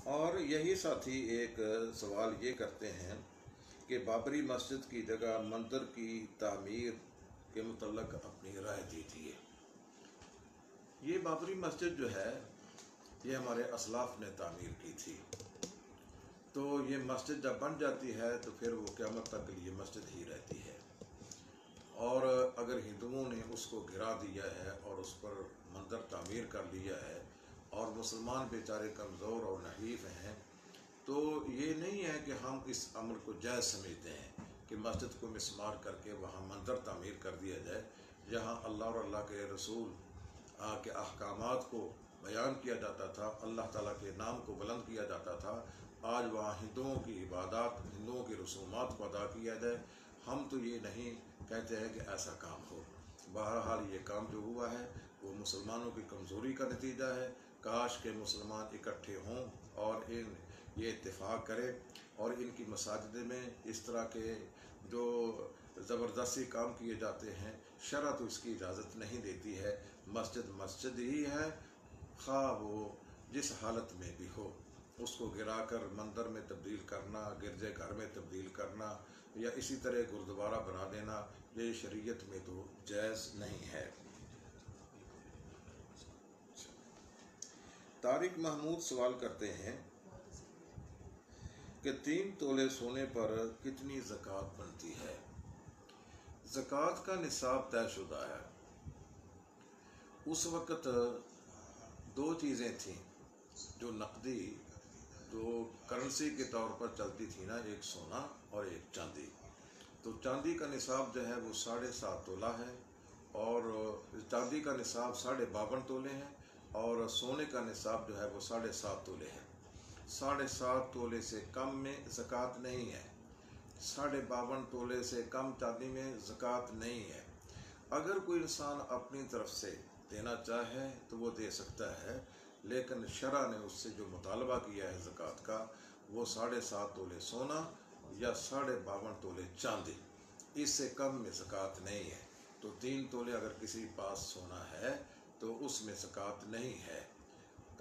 اور یہی ساتھی ایک سوال یہ کرتے ہیں کہ بابری مسجد کی جگہ مندر کی تعمیر کے متعلق اپنی رائے دیجیے۔ یہ بابری مسجد جو ہے یہ ہمارے اسلاف نے تعمیر کی تھی، تو یہ مسجد جب بن جاتی ہے تو پھر وہ قیامت تک کے لیے مسجد ہی رہتی ہے، اور اگر ہندوؤں نے اس کو گرا دیا ہے اور اس پر مندر تعمیر کر لیا ہے اور مسلمان بیچارے کمزور اور نحیف ہیں، تو یہ نہیں ہے کہ ہم اس عمل کو جائز سمجھتے ہیں کہ مسجد کو مسمار کر کے وہاں مندر تعمیر کر دیا جائے، جہاں اللہ اور اللہ کے رسول کے احکامات کو بیان کیا جاتا تھا، اللہ تعالیٰ کے نام کو بلند کیا جاتا تھا۔ آج وہاں ہندوؤں کی عبادات، ہندوؤں کی رسومات کو ادا کیا جائے۔ ہم تو یہ نہیں کہتے ہیں کہ ایسا کام ہو۔ بہرحال یہ کام جو ہوا ہے وہ مسلمانوں کی کمزوری کا نتیجہ ہے۔ کاش کہ مسلمان اکٹھے ہوں اور یہ اتفاق کرے اور ان کی مساجد میں اس طرح کے جو زبردستی کام کیے جاتے ہیں، شرع تو اس کی اجازت نہیں دیتی ہے۔ مسجد مسجد ہی ہے، خواہ وہ جس حالت میں بھی ہو۔ اس کو گرا کر مندر میں تبدیل کرنا، گرجے گھر میں تبدیل کرنا یا اسی طرح گردوارہ بنا دینا، یہ شریعت میں تو جائز نہیں ہے۔ طارق محمود سوال کرتے ہیں کہ 3 تولے سونے پر کتنی زکوٰۃ بنتی ہے؟ زکوٰۃ کا نصاب طے شدہ ہے۔ اس وقت 2 چیزیں تھیں جو نقدی، جو کرنسی کے طور پر چلتی تھی نا، ایک سونا اور ایک چاندی۔ تو چاندی کا نصاب جو ہے وہ 7.5 تولہ ہے، اور چاندی کا نصاب 52.5 تولے ہیں، اور سونے کا نصاب جو ہے وہ 7.5 تولے ہے۔ 7.5 تولے سے کم میں زکوٰۃ نہیں ہے، 52.5 تولے سے کم چاندی میں زکوٰۃ نہیں ہے۔ اگر کوئی انسان اپنی طرف سے دینا چاہے تو وہ دے سکتا ہے، لیکن شرع نے اس سے جو مطالبہ کیا ہے زکوٰۃ کا، وہ 7.5 تولے سونا یا 52.5 تولے چاندی، اس سے کم میں زکوٰۃ نہیں ہے۔ تو 3 تولے اگر کسی پاس سونا ہے تو اس میں زکوٰۃ نہیں ہے۔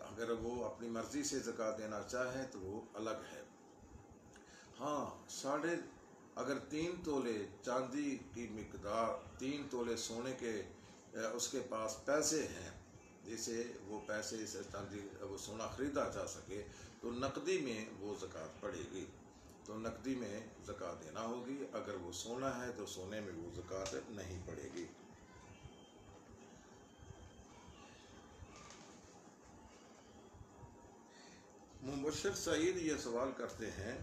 اگر وہ اپنی مرضی سے زکوٰۃ دینا چاہے تو وہ الگ ہے۔ ہاں، اگر 3 تولے چاندی کی مقدار، 3 تولے سونے کے اس کے پاس پیسے ہیں، جسے وہ پیسے سے چاندی وہ سونا خریدا جا سکے، تو نقدی میں وہ زکوٰۃ پڑے گی، تو نقدی میں زکوٰۃ دینا ہوگی۔ اگر وہ سونا ہے تو سونے میں وہ زکوٰۃ نہیں پڑے گی۔ مبشر سعید یہ سوال کرتے ہیں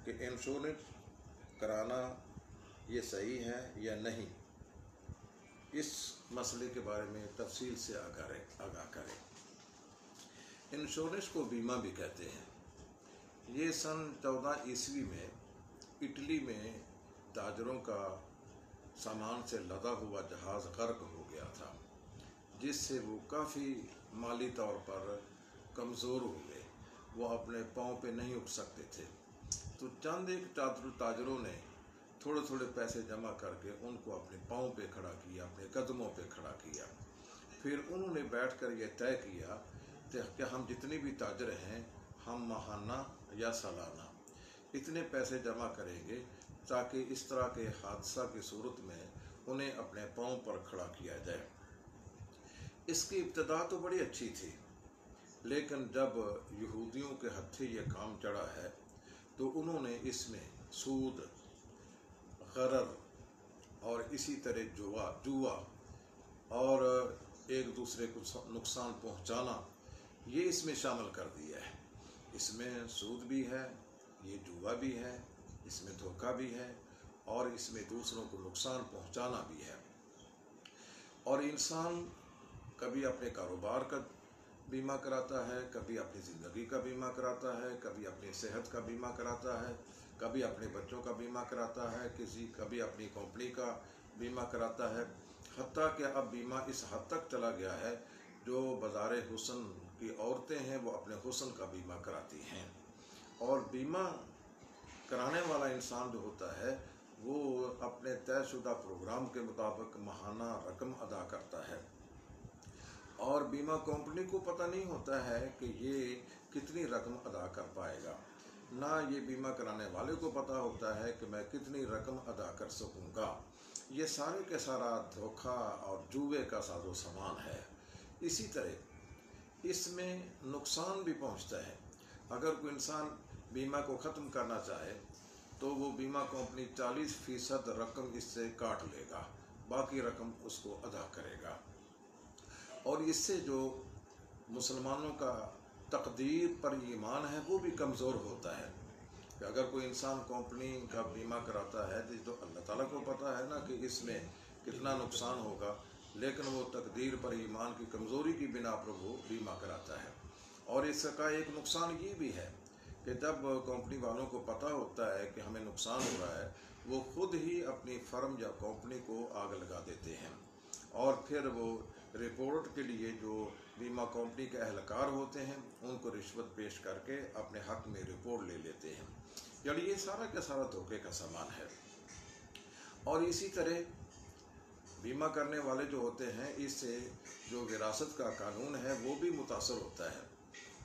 کہ انشورنس کرانا یہ صحیح ہے یا نہیں؟ اس مسئلے کے بارے میں تفصیل سے آگاہ کریں۔ انشورنس کو بیمہ بھی کہتے ہیں۔ یہ سن 14 عیسوی میں اٹلی میں تاجروں کا سامان سے لدا ہوا جہاز غرق ہو گیا تھا، جس سے وہ کافی مالی طور پر کمزور ہوئے، وہ اپنے پاؤں پہ نہیں اٹھ سکتے تھے۔ تو چند ایک تاجروں نے تھوڑے تھوڑے پیسے جمع کر کے ان کو اپنے پاؤں پہ کھڑا کیا، اپنے قدموں پہ کھڑا کیا۔ پھر انہوں نے بیٹھ کر یہ طے کیا کہ ہم جتنے بھی تاجر ہیں، ہم ماہانہ یا سالانہ اتنے پیسے جمع کریں گے تاکہ اس طرح کے حادثہ کی صورت میں انہیں اپنے پاؤں پر کھڑا کیا جائے۔ اس کی ابتدا تو بڑی اچھی تھی، لیکن جب یہودیوں کے ہتھے یہ کام چڑھا ہے تو انہوں نے اس میں سود، غرر اور اسی طرح جوا اور ایک دوسرے کو نقصان پہنچانا، یہ اس میں شامل کر دیا ہے۔ اس میں سود بھی ہے، یہ جوا بھی ہے، اس میں دھوکہ بھی ہے، اور اس میں دوسروں کو نقصان پہنچانا بھی ہے۔ اور انسان کبھی اپنے کاروبار کا بیمہ کراتا ہے، کبھی اپنی زندگی کا بیمہ کراتا ہے، کبھی اپنی صحت کا بیمہ کراتا ہے، کبھی اپنے بچوں کا بیمہ کراتا ہے، کبھی اپنی کمپنی کا بیمہ کراتا ہے۔ حتیٰ کہ اب بیمہ اس حد تک چلا گیا ہے، جو بازار حسن کی عورتیں ہیں وہ اپنے حسن کا بیمہ کراتی ہیں، اور بیمہ کرانے والا انسان جو ہوتا ہے وہ اپنے طے شدہ پروگرام کے مطابق ماہانہ رقم ادا کرتا ہے، اور بیمہ کمپنی کو پتہ نہیں ہوتا ہے کہ یہ کتنی رقم ادا کر پائے گا، نہ یہ بیمہ کرانے والے کو پتہ ہوتا ہے کہ میں کتنی رقم ادا کر سکوں گا۔ یہ سارے کے سارا دھوکہ اور جوے کا ساز و سامان ہے۔ اسی طرح اس میں نقصان بھی پہنچتا ہے۔ اگر کوئی انسان بیمہ کو ختم کرنا چاہے تو وہ بیمہ کمپنی 40% رقم اس سے کاٹ لے گا، باقی رقم اس کو ادا کرے گا۔ اور اس سے جو مسلمانوں کا تقدیر پر ایمان ہے وہ بھی کمزور ہوتا ہے کہ اگر کوئی انسان کمپنی کا بیمہ کراتا ہے تو اللہ تعالیٰ کو پتہ ہے نا کہ اس میں کتنا نقصان ہوگا، لیکن وہ تقدیر پر ایمان کی کمزوری کی بنا پر وہ بیمہ کراتا ہے۔ اور اس کا ایک نقصان یہ بھی ہے کہ جب کمپنی والوں کو پتہ ہوتا ہے کہ ہمیں نقصان ہو رہا ہے، وہ خود ہی اپنی فرم یا کمپنی کو آگ لگا دیتے ہیں، اور پھر وہ رپورٹ کے لیے جو بیمہ کمپنی کے اہلکار ہوتے ہیں ان کو رشوت پیش کر کے اپنے حق میں رپورٹ لے لیتے ہیں۔ یعنی یہ سارا کا سارا دھوکے کا سامان ہے۔ اور اسی طرح بیمہ کرنے والے جو ہوتے ہیں، اس سے جو وراثت کا قانون ہے وہ بھی متاثر ہوتا ہے،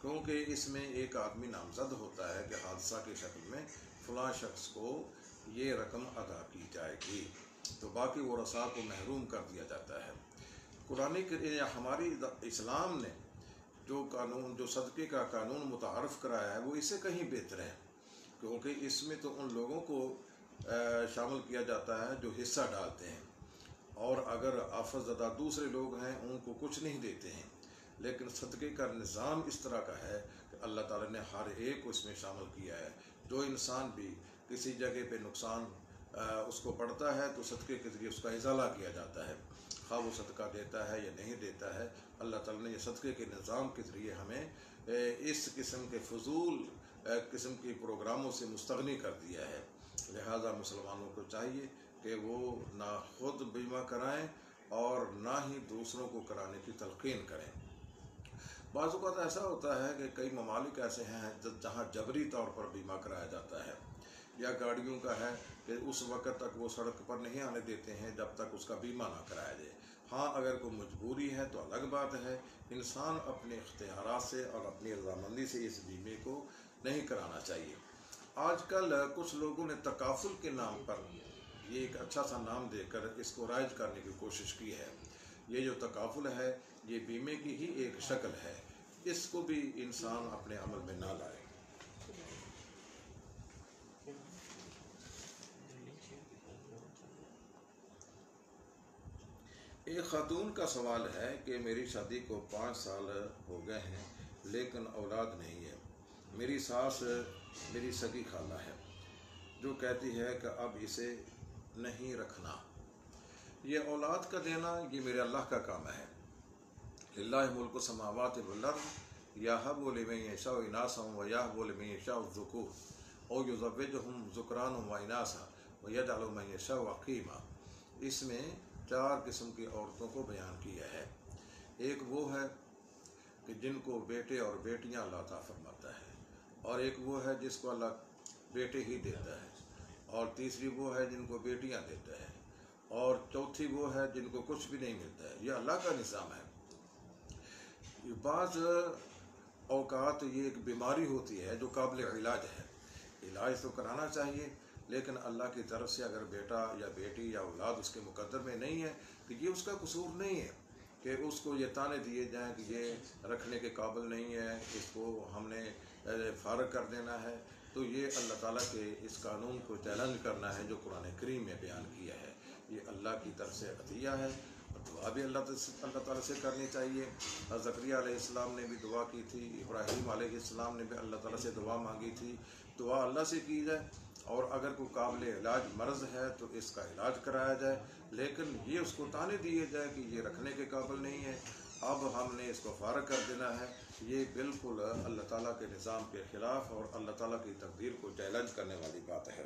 کیونکہ اس میں ایک آدمی نامزد ہوتا ہے کہ حادثہ کی شکل میں فلاں شخص کو یہ رقم ادا کی جائے گی، تو باقی ورثاء کو محروم کر دیا جاتا ہے۔ ہماری اسلام نے جو قانون، جو صدقے کا قانون متعارف کرایا ہے، وہ اس سے کہیں بہتر ہے، کیونکہ اس میں تو ان لوگوں کو شامل کیا جاتا ہے جو حصہ ڈالتے ہیں، اور اگر آفت زدہ دوسرے لوگ ہیں ان کو کچھ نہیں دیتے ہیں۔ لیکن صدقے کا نظام اس طرح کا ہے کہ اللہ تعالیٰ نے ہر ایک کو اس میں شامل کیا ہے۔ جو انسان بھی کسی جگہ پہ نقصان اس کو پڑتا ہے تو صدقے کے ذریعے اس کا ازالہ کیا جاتا ہے، خواہ وہ صدقہ دیتا ہے یا نہیں دیتا ہے۔ اللہ تعالیٰ نے یہ صدقے کے نظام کے ذریعے ہمیں اس قسم کے فضول قسم کے پروگراموں سے مستغنی کر دیا ہے۔ لہذا مسلمانوں کو چاہیے کہ وہ نہ خود بیمہ کرائیں اور نہ ہی دوسروں کو کرانے کی تلقین کریں۔ بعض اوقات ایسا ہوتا ہے کہ کئی ممالک ایسے ہیں جہاں جبری طور پر بیمہ کرایا جاتا ہے، یا گاڑیوں کا ہے کہ اس وقت تک وہ سڑک پر نہیں آنے دیتے ہیں جب تک اس کا بیمہ نہ کرایا جائے۔ ہاں اگر کوئی مجبوری ہے تو الگ بات ہے، انسان اپنے اختیارات سے اور اپنی رضامندی سے اس بیمے کو نہیں کرانا چاہیے۔ آج کل کچھ لوگوں نے تکافل کے نام پر یہ ایک اچھا سا نام دے کر اس کو رائج کرنے کی کوشش کی ہے۔ یہ جو تکافل ہے یہ بیمے کی ہی ایک شکل ہے، اس کو بھی انسان اپنے عمل میں نہ لائے۔ ایک خاتون کا سوال ہے کہ میری شادی کو 5 سال ہو گئے ہیں لیکن اولاد نہیں ہے۔ میری ساس میری سگی خالہ ہے جو کہتی ہے کہ اب اسے نہیں رکھنا۔ یہ اولاد کا دینا یہ میرے اللہ کا کام ہے۔ للہ ملک السماوات والارض یہب لمن یشاء اناثا ویہب لمن یشاء الذکور او یزوجہم ذکرانا واناثا ویجعل من یشاء عقیما۔ اس میں 4 قسم کی عورتوں کو بیان کیا ہے۔ ایک وہ ہے کہ جن کو بیٹے اور بیٹیاں اللہ عطا فرماتا ہے، اور ایک وہ ہے جس کو اللہ بیٹے ہی دیتا ہے، اور تیسری وہ ہے جن کو بیٹیاں دیتا ہے، اور چوتھی وہ ہے جن کو کچھ بھی نہیں ملتا ہے۔ یہ اللہ کا نظام ہے۔ بعض اوقات یہ ایک بیماری ہوتی ہے جو قابل علاج ہے، علاج تو کرانا چاہیے، لیکن اللہ کی طرف سے اگر بیٹا یا بیٹی یا اولاد اس کے مقدر میں نہیں ہے تو یہ اس کا قصور نہیں ہے کہ اس کو یہ تانے دیے جائیں کہ یہ رکھنے کے قابل نہیں ہے، اس کو ہم نے فارغ کر دینا ہے۔ تو یہ اللہ تعالیٰ کے اس قانون کو چیلنج کرنا ہے جو قرآن کریم میں بیان کیا ہے۔ یہ اللہ کی طرف سے عطیہ ہے، اور دعا بھی اللہ تعالیٰ سے کرنی چاہیے۔ زکریہ علیہ السلام نے بھی دعا کی تھی، ابراہیم علیہ السلام نے بھی اللہ تعالیٰ سے دعا مانگی تھی۔ دعا اللہ سے کی جائے، اور اگر کوئی قابل علاج مرض ہے تو اس کا علاج کرایا جائے، لیکن یہ اس کو تانے دیے جائے کہ یہ رکھنے کے قابل نہیں ہے، اب ہم نے اس کو فارغ کر دینا ہے، یہ بالکل اللہ تعالیٰ کے نظام کے خلاف اور اللہ تعالیٰ کی تقدیر کو چیلنج کرنے والی بات ہے۔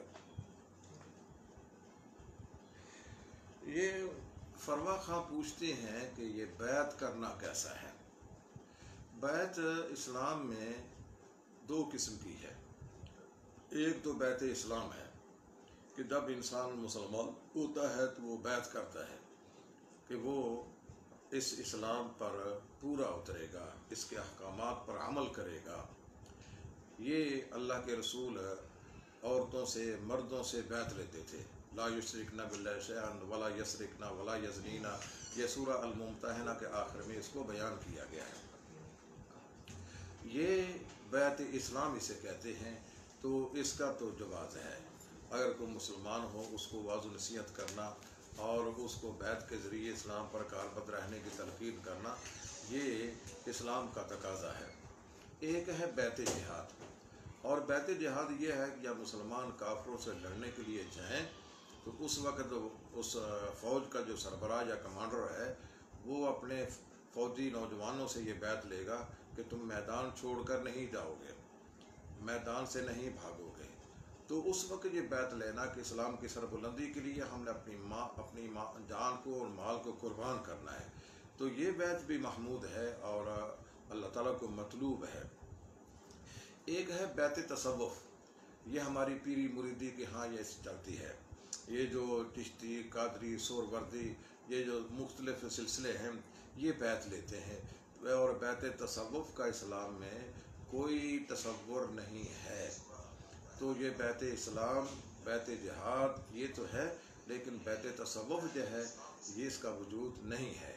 یہ فروا خواہ پوچھتے ہیں کہ یہ بیعت کرنا کیسا ہے۔ بیعت اسلام میں 2 قسم کی ہے۔ ایک تو بیعت اسلام ہے کہ جب انسان مسلمان ہوتا ہے تو وہ بیعت کرتا ہے کہ وہ اس اسلام پر پورا اترے گا، اس کے احکامات پر عمل کرے گا۔ یہ اللہ کے رسول عورتوں سے مردوں سے بیعت لیتے تھے، لا یشرکن باللہ شیئا ولا یسرقن ولا یزنین، یہ سورہ الممتحنہ کے آخر میں اس کو بیان کیا گیا ہے۔ یہ بیعت اسلام اسے کہتے ہیں، تو اس کا تو جواز ہے۔ اگر کوئی مسلمان ہو اس کو واعظ و نصیحت کرنا اور اس کو بیعت کے ذریعے اسلام پر کاربند رہنے کی تلقین کرنا، یہ اسلام کا تقاضا ہے۔ ایک ہے بیعت جہاد، اور بیعت جہاد یہ ہے کہ جب مسلمان کافروں سے لڑنے کے لیے جائیں تو اس وقت اس فوج کا جو سربراہ یا کمانڈر ہے وہ اپنے فوجی نوجوانوں سے یہ بیعت لے گا کہ تم میدان چھوڑ کر نہیں جاؤ گے، میدان سے نہیں بھاگو گے۔ تو اس وقت یہ بیعت لینا کہ اسلام کی سربلندی کے لیے ہم نے اپنی جان کو اور مال کو قربان کرنا ہے، تو یہ بیعت بھی محمود ہے اور اللہ تعالیٰ کو مطلوب ہے۔ ایک ہے بیعت تصوف، یہ ہماری پیری مریدی کے ہاں یہ چلتی ہے۔ یہ جو چشتی، قادری، سہروردی، یہ جو مختلف سلسلے ہیں یہ بیعت لیتے ہیں، اور بیعت تصوف کا اسلام میں کوئی تصور نہیں ہے۔ تو یہ بیعت اسلام، بیعت جہاد یہ تو ہے، لیکن بیعت تصوف جو ہے یہ اس کا وجود نہیں ہے۔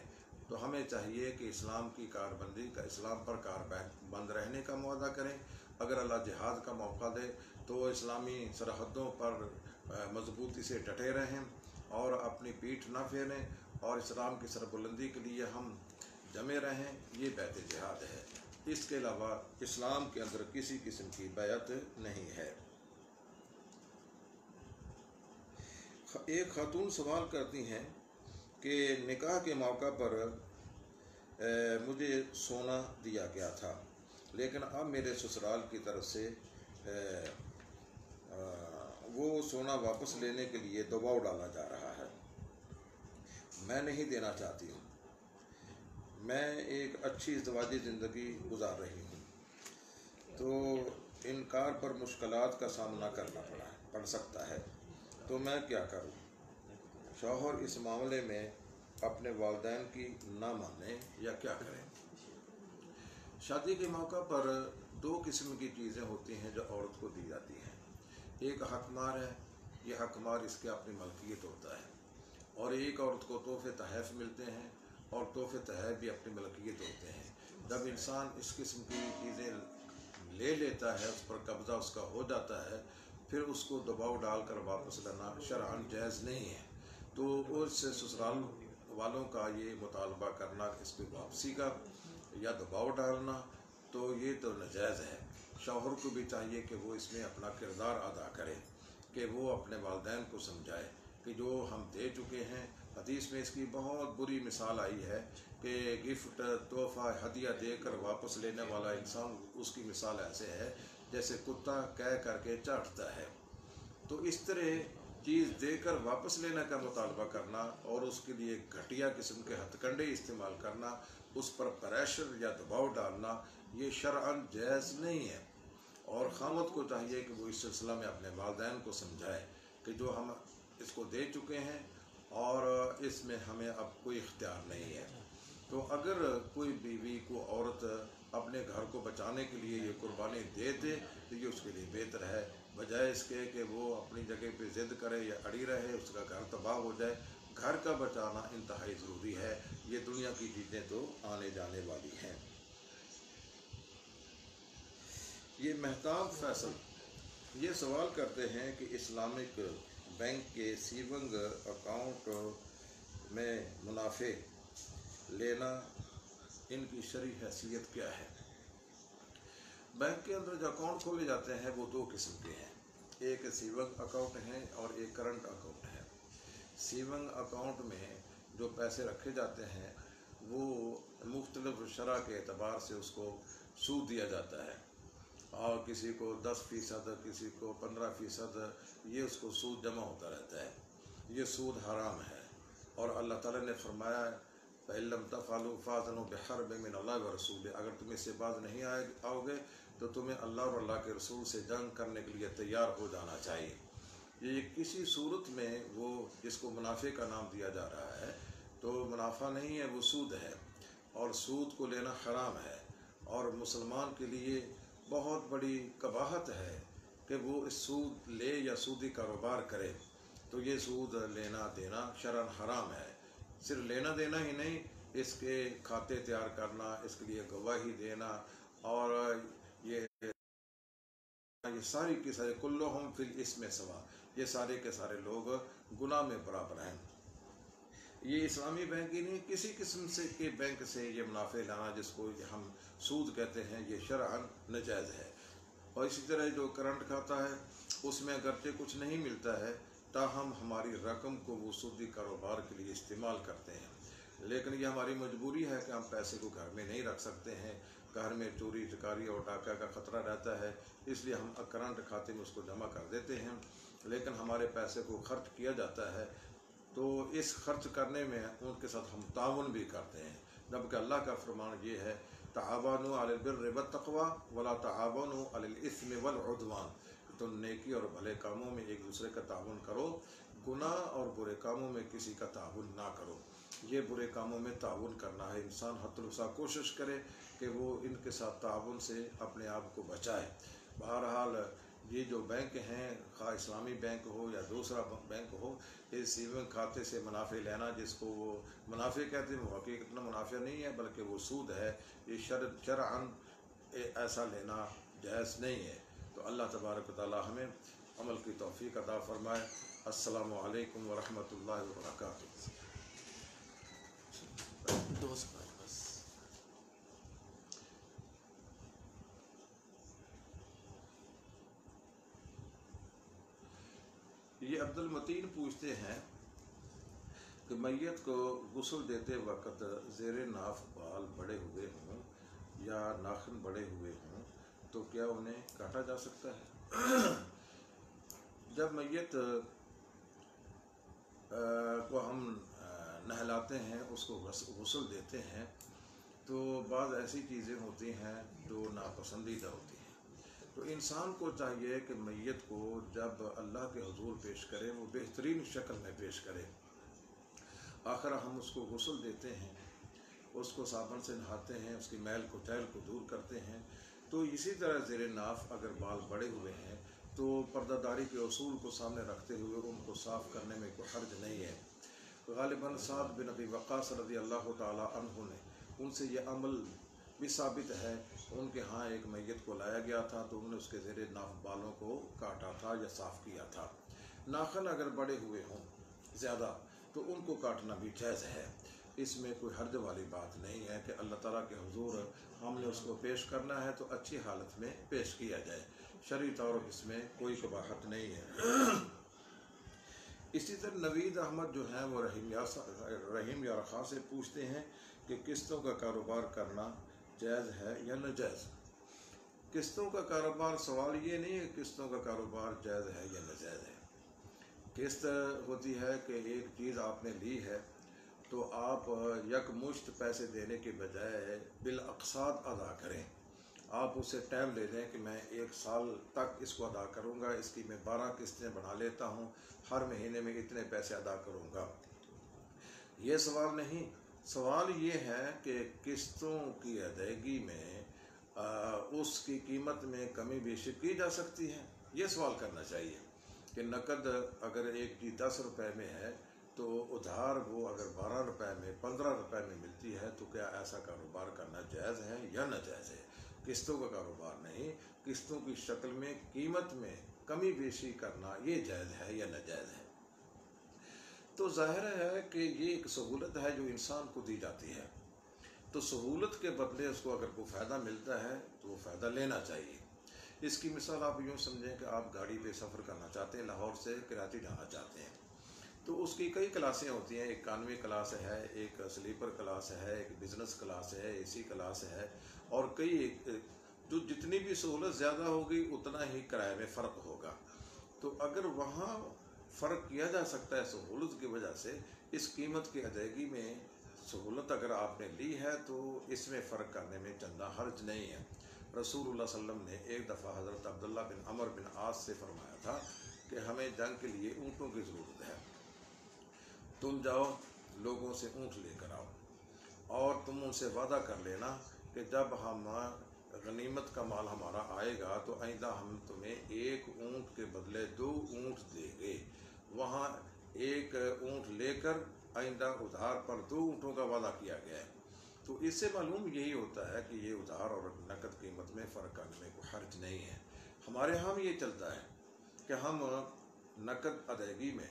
تو ہمیں چاہیے کہ اسلام کی کاربندی کا، اسلام پر کاربند رہنے کا معاہدہ کریں۔ اگر اللہ جہاد کا موقع دے تو اسلامی سرحدوں پر مضبوطی سے ڈٹے رہیں اور اپنی پیٹھ نہ پھیریں، اور اسلام کی سربلندی کے لیے ہم جمے رہیں، یہ بیعت جہاد ہے۔ اس کے علاوہ اسلام کے اندر کسی قسم کی بیعت نہیں ہے۔ ایک خاتون سوال کرتی ہیں کہ نکاح کے موقع پر مجھے سونا دیا گیا تھا، لیکن اب میرے سسرال کی طرف سے وہ سونا واپس لینے کے لیے دباؤ ڈالا جا رہا ہے۔ میں نہیں دینا چاہتی ہوں، میں ایک اچھی ازدواجی زندگی گزار رہی ہوں، تو انکار پر مشکلات کا سامنا کرنا پڑ سکتا ہے، تو میں کیا کروں؟ شوہر اس معاملے میں اپنے والدین کی نہ مانے یا کیا کریں؟ شادی کے موقع پر دو قسم کی چیزیں ہوتی ہیں جو عورت کو دی جاتی ہیں۔ ایک حق مہر ہے، یہ حق مہر اس کے اپنی ملکیت ہوتا ہے، اور ایک عورت کو تحفے تحائف ملتے ہیں، اور تحفے تحائف بھی اپنی ملکیت ہوتے ہیں۔ جب انسان اس قسم کی چیزیں لے لیتا ہے، اس پر قبضہ اس کا ہو جاتا ہے، پھر اس کو دباؤ ڈال کر واپس لینا شرعاً جائز نہیں ہے۔ تو اس سے سسرال والوں کا یہ مطالبہ کرنا اس پہ واپسی کا یا دباؤ ڈالنا، تو یہ تو ناجائز ہے۔ شوہر کو بھی چاہیے کہ وہ اس میں اپنا کردار ادا کرے، کہ وہ اپنے والدین کو سمجھائے کہ جو ہم دے چکے ہیں۔ حدیث میں اس کی بہت بری مثال آئی ہے کہ گفٹ، تحفہ، ہدیہ دے کر واپس لینے والا انسان، اس کی مثال ایسے ہے جیسے کتا کہہ کر کے چاٹتا ہے۔ تو اس طرح چیز دے کر واپس لینے کا مطالبہ کرنا اور اس کے لیے گھٹیا قسم کے ہتھ کنڈے استعمال کرنا، اس پر پریشر یا دباؤ ڈالنا، یہ شرعاً جائز نہیں ہے۔ اور خاوند کو چاہیے کہ وہ اس سلسلہ میں اپنے والدین کو سمجھائے کہ جو ہم اس کو دے چکے ہیں اور اس میں ہمیں اب کوئی اختیار نہیں ہے۔ تو اگر کوئی بیوی کو عورت اپنے گھر کو بچانے کے لیے یہ قربانی دے دے تو یہ اس کے لیے بہتر ہے، بجائے اس کے کہ وہ اپنی جگہ پہ ضد کرے یا اڑی رہے، اس کا گھر تباہ ہو جائے۔ گھر کا بچانا انتہائی ضروری ہے۔ یہ دنیا کی چیزیں تو آنے جانے والی ہیں۔ یہ مہتاب فیصل یہ سوال کرتے ہیں کہ اسلامک بینک کے سیونگ اکاؤنٹ میں منافع لینا، ان کی شرعی حیثیت کیا ہے؟ بینک کے اندر جو اکاؤنٹ کھولے جاتے ہیں وہ دو قسم کے ہیں، ایک سیونگ اکاؤنٹ ہے اور ایک کرنٹ اکاؤنٹ ہے۔ سیونگ اکاؤنٹ میں جو پیسے رکھے جاتے ہیں وہ مختلف شرح کے اعتبار سے اس کو سود دیا جاتا ہے، اور کسی کو 10%، کسی کو 15%، یہ اس کو سود جمع ہوتا رہتا ہے۔ یہ سود حرام ہے، اور اللہ تعالیٰ نے فرمایا فَإِن لَّمْ تَفْعَلُوا فَأْذَنُوا بِحَرْبٍ مِّنَ اللَّهِ وَرَسُولِهِ، اگر تم اس سے باز نہیں آؤ گے تو تمہیں اللہ اور اللہ کے رسول سے جنگ کرنے کے لیے تیار ہو جانا چاہیے۔ یہ کسی صورت میں وہ جس کو منافع کا نام دیا جا رہا ہے، تو منافع نہیں ہے، وہ سود ہے، اور سود کو لینا حرام ہے، اور مسلمان کے لیے بہت بڑی قباحت ہے کہ وہ اس سود لے یا سودی کاروبار کرے۔ تو یہ سود لینا دینا شرعاً حرام ہے۔ صرف لینا دینا ہی نہیں، اس کے کھاتے تیار کرنا، اس کے لیے گواہی دینا، اور یہ ساری کی سارے کلہم فی الاسم سوا، یہ سارے کے سارے لوگ گناہ میں برابر ہیں۔ یہ اسلامی بینک ہی نہیں، کسی قسم سے کے بینک سے یہ منافع لانا جس کو ہم سود کہتے ہیں، یہ شرعاً ناجائز ہے۔ اور اسی طرح جو کرنٹ کھاتا ہے اس میں اگرچہ کچھ نہیں ملتا ہے، تاہم ہماری رقم کو وہ سودی کاروبار کے لیے استعمال کرتے ہیں، لیکن یہ ہماری مجبوری ہے کہ ہم پیسے کو گھر میں نہیں رکھ سکتے ہیں، گھر میں چوری چکاری اور ڈاکہ کا خطرہ رہتا ہے، اس لیے ہم کرنٹ کھاتے میں اس کو جمع کر دیتے ہیں، لیکن ہمارے پیسے کو خرچ کیا جاتا ہے، تو اس خرچ کرنے میں ان کے ساتھ ہم تعاون بھی کرتے ہیں، جبکہ اللہ کا فرمان یہ ہے تعاونوا علی البر والتقوی ولا تعاونوا علی الاثم والعدوان، تم نیکی اور بھلے کاموں میں ایک دوسرے کا تعاون کرو، گناہ اور برے کاموں میں کسی کا تعاون نہ کرو۔ یہ برے کاموں میں تعاون کرنا ہے، انسان حتی الوسع کوشش کرے کہ وہ ان کے ساتھ تعاون سے اپنے آپ کو بچائے۔ بہرحال یہ جو بینک ہیں، خواہ اسلامی بینک ہو یا دوسرا بینک ہو، اس سیونگ کھاتے سے منافع لینا جس کو وہ منافع کہتے ہیں، وہ حقیقت میں منافع نہیں ہے بلکہ وہ سود ہے، یہ شرعاً ایسا لینا جائز نہیں ہے۔ تو اللہ تبارک و تعالی ہمیں عمل کی توفیق عطا فرمائے۔ السلام علیکم ورحمۃ اللہ وبرکاتہ۔ دو سوال بس۔ یہ عبد المتین پوچھتے ہیں کہ میت کو غسل دیتے وقت زیر ناف بال بڑے ہوئے ہوں یا ناخن بڑے ہوئے ہوں تو کیا انہیں کاٹا جا سکتا ہے؟ جب میت کو ہم نہلاتے ہیں، اس کو غسل دیتے ہیں، تو بعض ایسی چیزیں ہوتی ہیں جو ناپسندیدہ ہوتی ہیں، تو انسان کو چاہیے کہ میت کو جب اللہ کے حضور پیش کرے وہ بہترین شکل میں پیش کرے۔ آخر ہم اس کو غسل دیتے ہیں، اس کو صابن سے نہاتے ہیں، اس کی میل کچیل کو دور کرتے ہیں، تو اسی طرح زیر ناف اگر بال بڑے ہوئے ہیں تو پردہ داری کے اصول کو سامنے رکھتے ہوئے ان کو صاف کرنے میں کوئی حرج نہیں ہے۔ غالباً سعد بن ابی وقاص رضی اللہ تعالی عنہ نے ان سے یہ عمل بھی ثابت ہے، ان کے ہاں ایک میت کو لایا گیا تھا تو انہوں نے اس کے زیر ناف بالوں کو کاٹا تھا یا صاف کیا تھا۔ ناخن اگر بڑے ہوئے ہوں زیادہ تو ان کو کاٹنا بھی جائز ہے، اس میں کوئی حرج والی بات نہیں ہے کہ اللہ تعالیٰ کے حضور ہم نے اس کو پیش کرنا ہے تو اچھی حالت میں پیش کیا جائے، شرعی طور اس میں کوئی قباحت نہیں ہے۔ اسی طرح نوید احمد جو ہیں وہ رحیم یا رخا سے پوچھتے ہیں کہ قسطوں کا کاروبار کرنا جائز ہے یا ناجائز؟ قسطوں کا کاروبار، سوال یہ نہیں ہے قسطوں کا کاروبار جائز ہے یا ناجائز ہے۔ قسط ہوتی ہے کہ ایک چیز آپ نے لی ہے تو آپ یک مشت پیسے دینے کے بجائے بالاقساط ادا کریں، آپ اسے ٹائم لے دیں کہ میں 1 سال تک اس کو ادا کروں گا، اس کی میں 12 قسطیں بنا لیتا ہوں، ہر مہینے میں اتنے پیسے ادا کروں گا، یہ سوال نہیں۔ سوال یہ ہے کہ قسطوں کی ادائیگی میں اس کی قیمت میں کمی بیشی کی جا سکتی ہے، یہ سوال کرنا چاہیے کہ نقد اگر ایک چیز 10 روپے میں ہے تو ادھار وہ اگر 12 روپے میں 15 روپے میں ملتی ہے تو کیا ایسا کاروبار کرنا جائز ہے یا ناجائز ہے؟ قسطوں کا کاروبار نہیں، قسطوں کی شکل میں قیمت میں کمی بیشی کرنا یہ جائز ہے یا ناجائز ہے؟ تو ظاہر ہے کہ یہ ایک سہولت ہے جو انسان کو دی جاتی ہے، تو سہولت کے بدلے اس کو اگر کوئی فائدہ ملتا ہے تو وہ فائدہ لینا چاہیے۔ اس کی مثال آپ یوں سمجھیں کہ آپ گاڑی پہ سفر کرنا چاہتے ہیں، لاہور سے کراچی جانا چاہتے ہیں، تو اس کی کئی کلاسیں ہوتی ہیں، ایک اکانوی کلاس ہے، ایک سلیپر کلاس ہے، ایک بزنس کلاس ہے، اے سی کلاس ہے، اور کئی جو جتنی بھی سہولت زیادہ ہوگی اتنا ہی کرائے میں فرق ہوگا۔ تو اگر وہاں فرق کیا جا سکتا ہے سہولت کی وجہ سے، اس قیمت کی ادائیگی میں سہولت اگر آپ نے لی ہے تو اس میں فرق کرنے میں چندہ حرج نہیں ہے۔ رسول اللہ صلی اللہ علیہ وسلم نے ایک دفعہ حضرت عبداللہ بن عمر بن عاص سے فرمایا تھا کہ ہمیں جنگ کے لیے اونٹوں کی ضرورت ہے، تم جاؤ لوگوں سے اونٹ لے کر آؤ اور تم ان سے وعدہ کر لینا کہ جب ہم غنیمت کا مال ہمارا آئے گا تو آئندہ ہم تمہیں 1 اونٹ کے بدلے 2 اونٹ دیں گے۔ وہاں 1 اونٹ لے کر آئندہ ادھار پر 2 اونٹوں کا وعدہ کیا گیا ہے۔ تو اس سے معلوم یہی ہوتا ہے کہ یہ ادھار اور نقد قیمت میں فرق کرنے میں کوئی حرج نہیں ہے۔ ہمارے ہاں یہ چلتا ہے کہ ہم نقد ادائیگی میں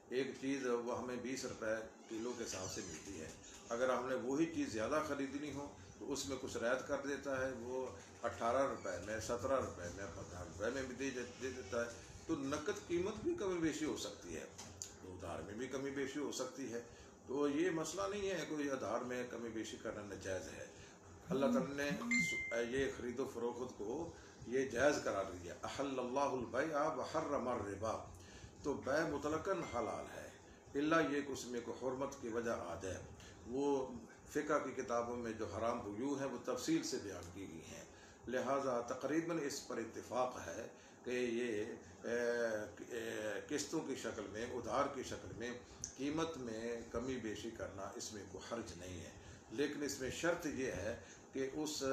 ایک چیز وہ ہمیں 20 روپے کلو کے حساب سے ملتی ہے، اگر ہم نے وہی چیز زیادہ خریدنی ہو تو اس میں کچھ رعایت کر دیتا ہے، وہ 18 روپے میں، 17 روپے میں، 15 روپے میں بھی دے دیتا ہے۔ تو نقد قیمت بھی کمی بیشی ہو سکتی ہے، تو ادھار میں بھی کمی بیشی ہو سکتی ہے۔ تو یہ مسئلہ نہیں ہے کوئی ادھار میں کمی بیشی کرنا ناجائز ہے۔ اللہ تعالیٰ نے یہ خرید و فروخت کو یہ جائز قرار دیا، احل اللہ البیع وحرم الربا، تو بیع مطلقاً حلال ہے الا یہ کہ اس میں کوئی حرمت کی وجہ آ جائے۔ وہ فقہ کی کتابوں میں جو حرام بیوع ہیں وہ تفصیل سے بیان کی گئی ہیں، لہٰذا تقریباً اس پر اتفاق ہے کہ یہ قسطوں کی شکل میں، ادھار کی شکل میں قیمت میں کمی بیشی کرنا اس میں کوئی حرج نہیں ہے، لیکن اس میں شرط یہ ہے کہ اس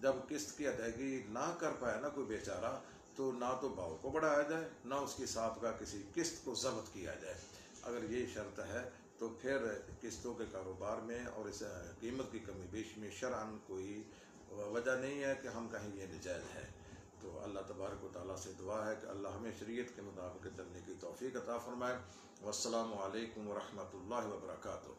جب قسط کی ادائیگی نہ کر پائے نا کوئی بیچارہ، تو نہ تو بھاؤ کو بڑھایا جائے نہ اس کی سابقہ کسی قسط کو ضبط کیا جائے۔ اگر یہ شرط ہے تو پھر قسطوں کے کاروبار میں اور اس قیمت کی کمی بیشی میں شرعاً کوئی وجہ نہیں ہے کہ ہم کہیں یہ ناجائز ہے۔ تو اللہ تبارک و تعالیٰ سے دعا ہے کہ اللہ ہمیں شریعت کے مطابق چلنے کی توفیق عطا فرمائے۔ والسلام علیکم ورحمۃ اللہ وبرکاتہ۔